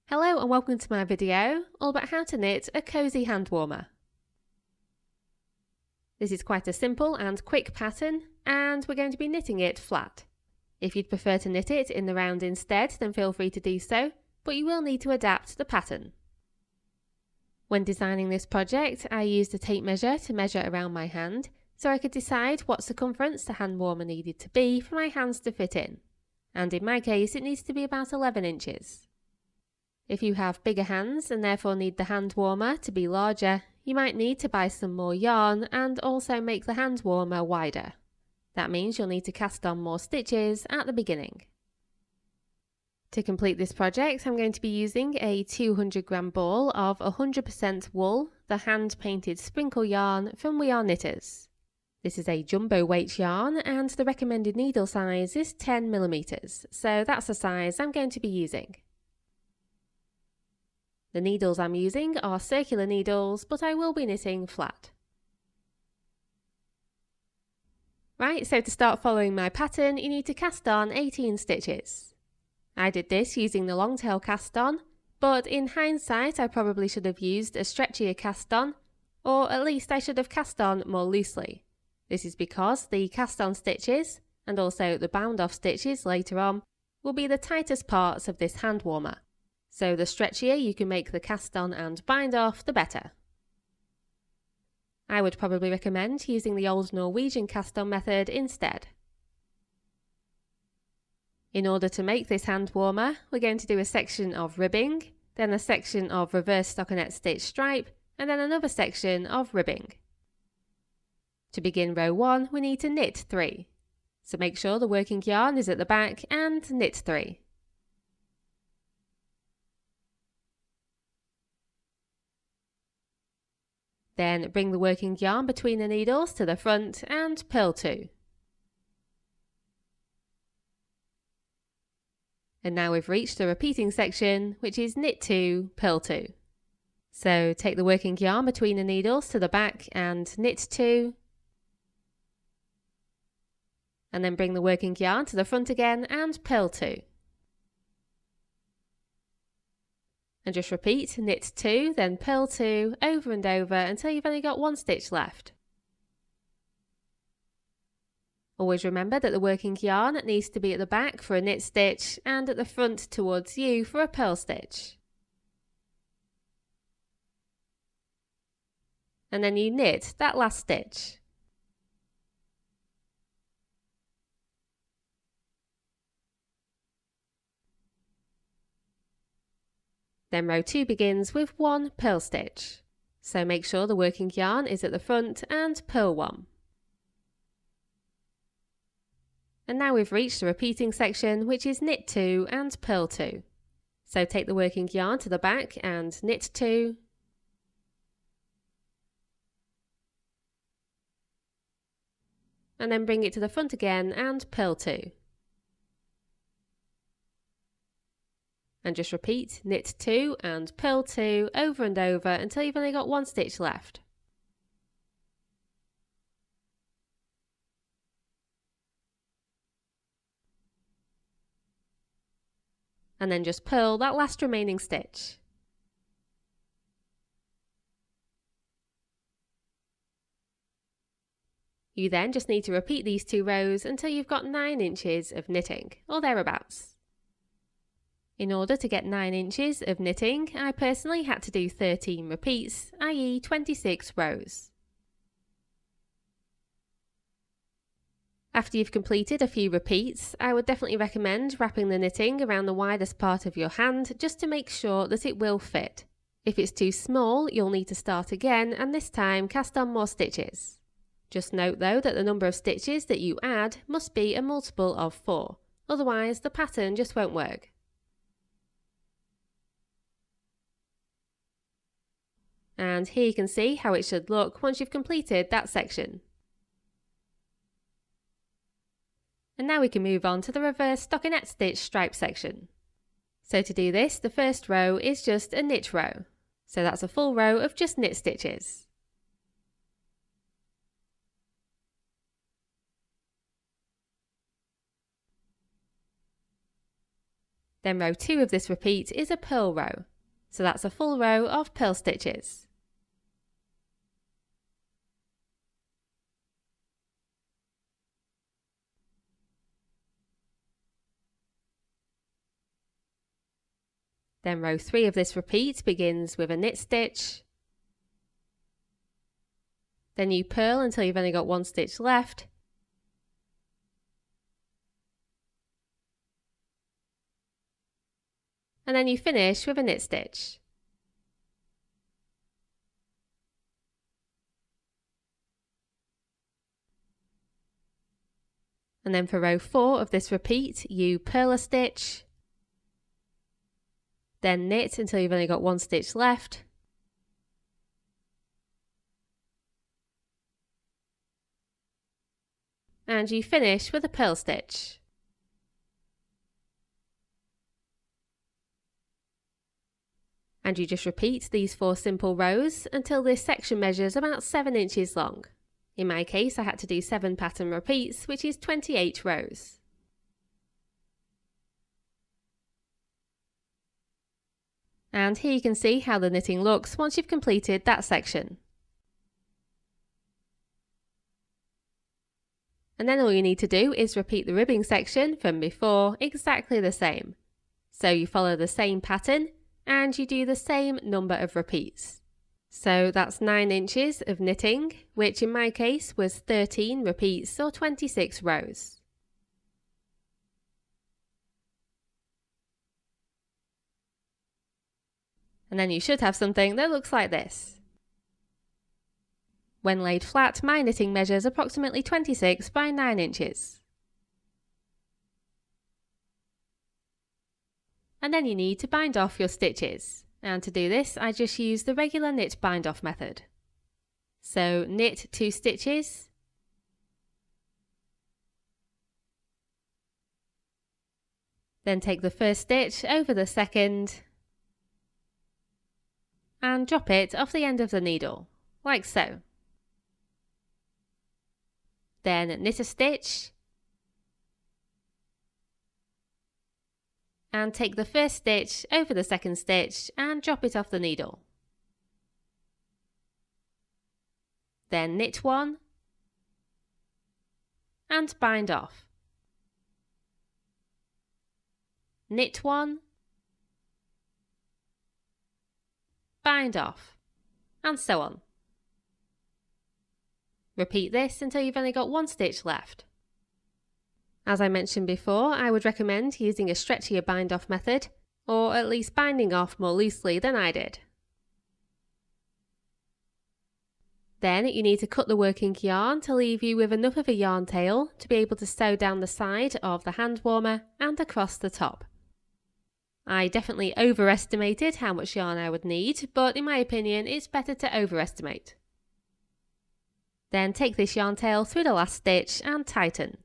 Hello and welcome to my video all about how to knit a cosy hand warmer. This is quite a simple and quick pattern and we're going to be knitting it flat. If you'd prefer to knit it in the round instead, then feel free to do so, but you will need to adapt the pattern. When designing this project, I used a tape measure to measure around my hand so I could decide what circumference the hand warmer needed to be for my hands to fit in. And in my case it needs to be about 11 inches. If you have bigger hands and therefore need the hand warmer to be larger, you might need to buy some more yarn and also make the hand warmer wider. That means you'll need to cast on more stitches at the beginning. To complete this project, I'm going to be using a 200 gram ball of 100% wool, the hand painted sprinkle yarn from We Are Knitters. This is a jumbo weight yarn and the recommended needle size is 10mm, so that's the size I'm going to be using. The needles I'm using are circular needles, but I will be knitting flat. Right, so to start following my pattern, you need to cast on 18 stitches. I did this using the long tail cast on, but in hindsight I probably should have used a stretchier cast on, or at least I should have cast on more loosely. This is because the cast on stitches, and also the bound off stitches later on, will be the tightest parts of this hand warmer. So the stretchier you can make the cast on and bind off, the better. I would probably recommend using the old Norwegian cast on method instead. In order to make this hand warmer, we're going to do a section of ribbing, then a section of reverse stockinette stitch stripe, and then another section of ribbing. To begin row 1, we need to knit 3. So make sure the working yarn is at the back and knit 3. Then bring the working yarn between the needles to the front and purl 2. And now we've reached the repeating section, which is knit 2, purl 2. So take the working yarn between the needles to the back and knit 2. And then bring the working yarn to the front again and purl 2. And just repeat, knit 2, then purl 2, over and over until you've only got 1 stitch left. Always remember that the working yarn needs to be at the back for a knit stitch and at the front towards you for a purl stitch. And then you knit that last stitch. Then row 2 begins with 1 purl stitch. So make sure the working yarn is at the front and purl 1. And now we've reached the repeating section, which is knit 2 and purl 2. So take the working yarn to the back and knit 2. And then bring it to the front again and purl 2. And just repeat, knit 2 and purl 2 over and over until you've only got 1 stitch left. And then just purl that last remaining stitch. You then just need to repeat these 2 rows until you've got 9 inches of knitting, or thereabouts. In order to get 9 inches of knitting, I personally had to do 13 repeats, i.e. 26 rows. After you've completed a few repeats, I would definitely recommend wrapping the knitting around the widest part of your hand just to make sure that it will fit. If it's too small, you'll need to start again and this time cast on more stitches. Just note though that the number of stitches that you add must be a multiple of 4, otherwise the pattern just won't work. And here you can see how it should look once you've completed that section. And now we can move on to the reverse stockinette stitch stripe section. So to do this, the first row is just a knit row. So that's a full row of just knit stitches. Then row 2 of this repeat is a purl row, so that's a full row of purl stitches. Then row 3 of this repeat begins with a knit stitch. Then you purl until you've only got 1 stitch left. And then you finish with a knit stitch. And then for row 4 of this repeat, you purl a stitch, then knit until you've only got 1 stitch left. And you finish with a purl stitch. And you just repeat these 4 simple rows until this section measures about 7 inches long. In my case, I had to do 7 pattern repeats, which is 28 rows. And here you can see how the knitting looks once you've completed that section. And then all you need to do is repeat the ribbing section from before exactly the same. So you follow the same pattern and you do the same number of repeats. So that's 9 inches of knitting, which in my case was 13 repeats or 26 rows. And then you should have something that looks like this. When laid flat, my knitting measures approximately 26 by 9 inches. And then you need to bind off your stitches. And to do this, I just use the regular knit bind off method. So knit 2 stitches, then take the first stitch over the second and drop it off the end of the needle, like so. Then knit a stitch and take the first stitch over the second stitch and drop it off the needle. Then knit 1 and bind off. Knit 1, bind off, and so on. Repeat this until you've only got 1 stitch left. As I mentioned before, I would recommend using a stretchier bind off method, or at least binding off more loosely than I did. Then you need to cut the working yarn to leave you with enough of a yarn tail to be able to sew down the side of the hand warmer and across the top. I definitely overestimated how much yarn I would need, but in my opinion it's better to overestimate. Then take this yarn tail through the last stitch and tighten.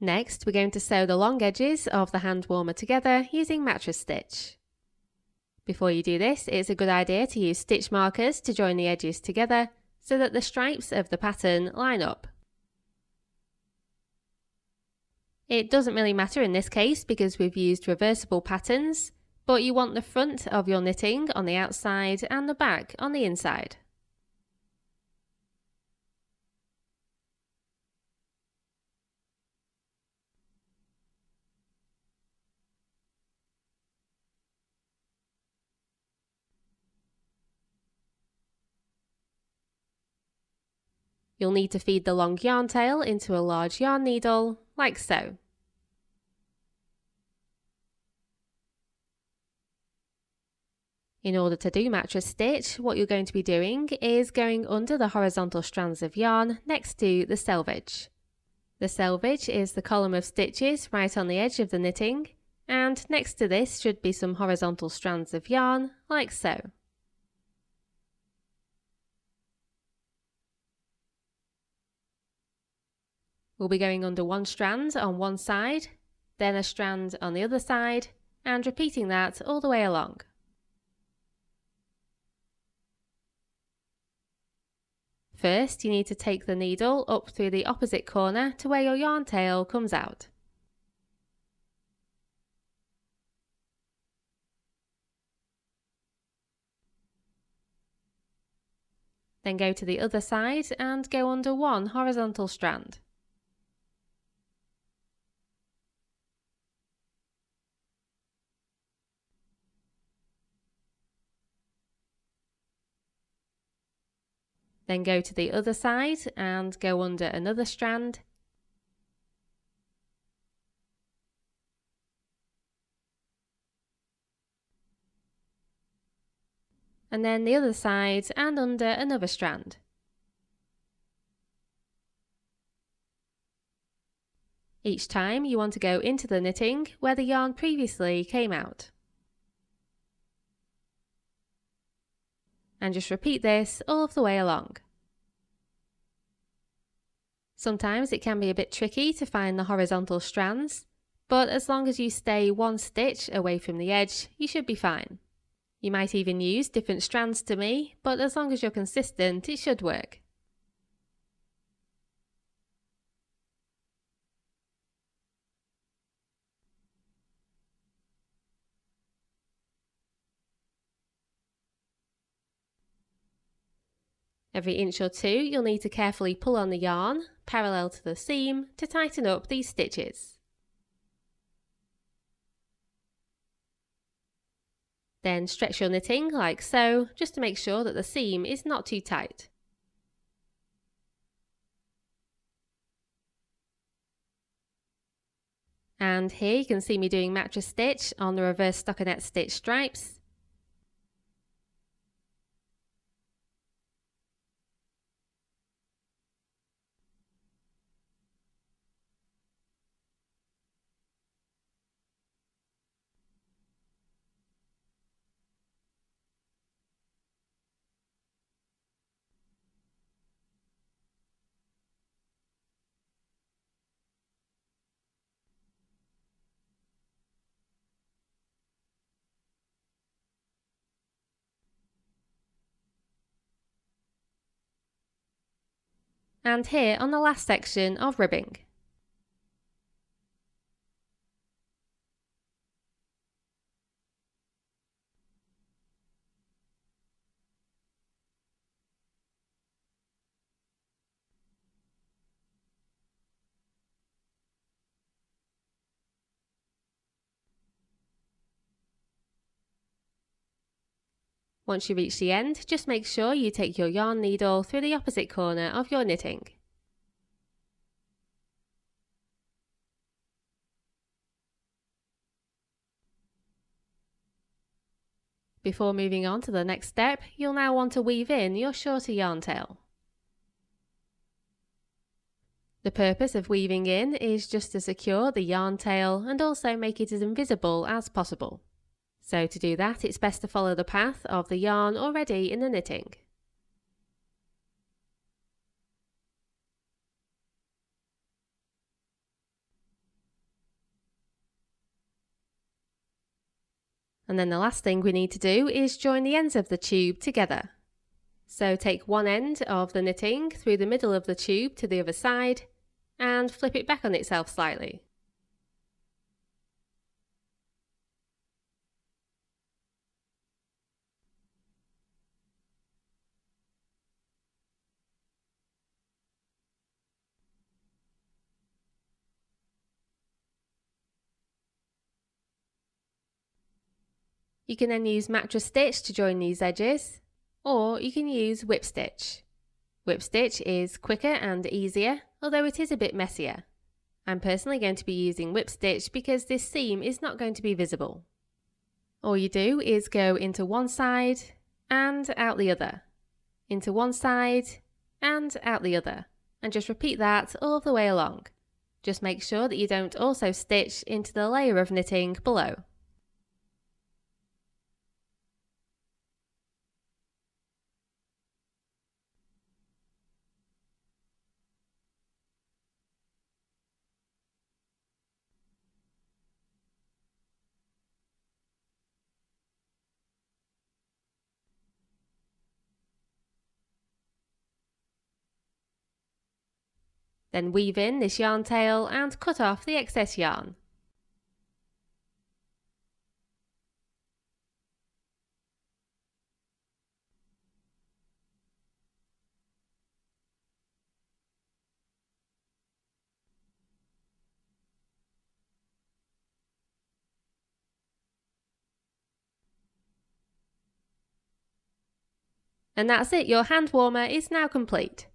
Next, we're going to sew the long edges of the hand warmer together using mattress stitch. Before you do this, it's a good idea to use stitch markers to join the edges together so that the stripes of the pattern line up. It doesn't really matter in this case because we've used reversible patterns, but you want the front of your knitting on the outside and the back on the inside. You'll need to feed the long yarn tail into a large yarn needle, like so. In order to do mattress stitch, what you're going to be doing is going under the horizontal strands of yarn next to the selvage. The selvage is the column of stitches right on the edge of the knitting, and next to this should be some horizontal strands of yarn, like so. We'll be going under one strand on one side, then a strand on the other side, and repeating that all the way along. First, you need to take the needle up through the opposite corner to where your yarn tail comes out. Then go to the other side and go under one horizontal strand. Then go to the other side and go under another strand. And then the other side and under another strand. Each time you want to go into the knitting where the yarn previously came out. And just repeat this all of the way along. Sometimes it can be a bit tricky to find the horizontal strands, but as long as you stay one stitch away from the edge, you should be fine. You might even use different strands to me, but as long as you're consistent, it should work. Every inch or two, you'll need to carefully pull on the yarn, parallel to the seam, to tighten up these stitches. Then stretch your knitting like so, just to make sure that the seam is not too tight. And here you can see me doing mattress stitch on the reverse stockinette stitch stripes. And here on the last section of ribbing. Once you reach the end, just make sure you take your yarn needle through the opposite corner of your knitting. Before moving on to the next step, you'll now want to weave in your shorter yarn tail. The purpose of weaving in is just to secure the yarn tail and also make it as invisible as possible. So to do that, it's best to follow the path of the yarn already in the knitting. And then the last thing we need to do is join the ends of the tube together. So take one end of the knitting through the middle of the tube to the other side and flip it back on itself slightly. You can then use mattress stitch to join these edges, or you can use whip stitch. Whip stitch is quicker and easier, although it is a bit messier. I'm personally going to be using whip stitch because this seam is not going to be visible. All you do is go into one side and out the other, into one side and out the other, and just repeat that all the way along. Just make sure that you don't also stitch into the layer of knitting below. Then weave in this yarn tail and cut off the excess yarn. And that's it, your hand warmer is now complete.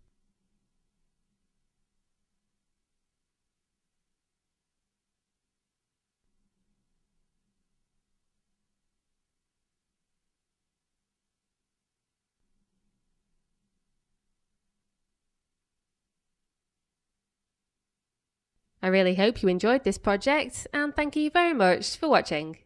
I really hope you enjoyed this project, and thank you very much for watching.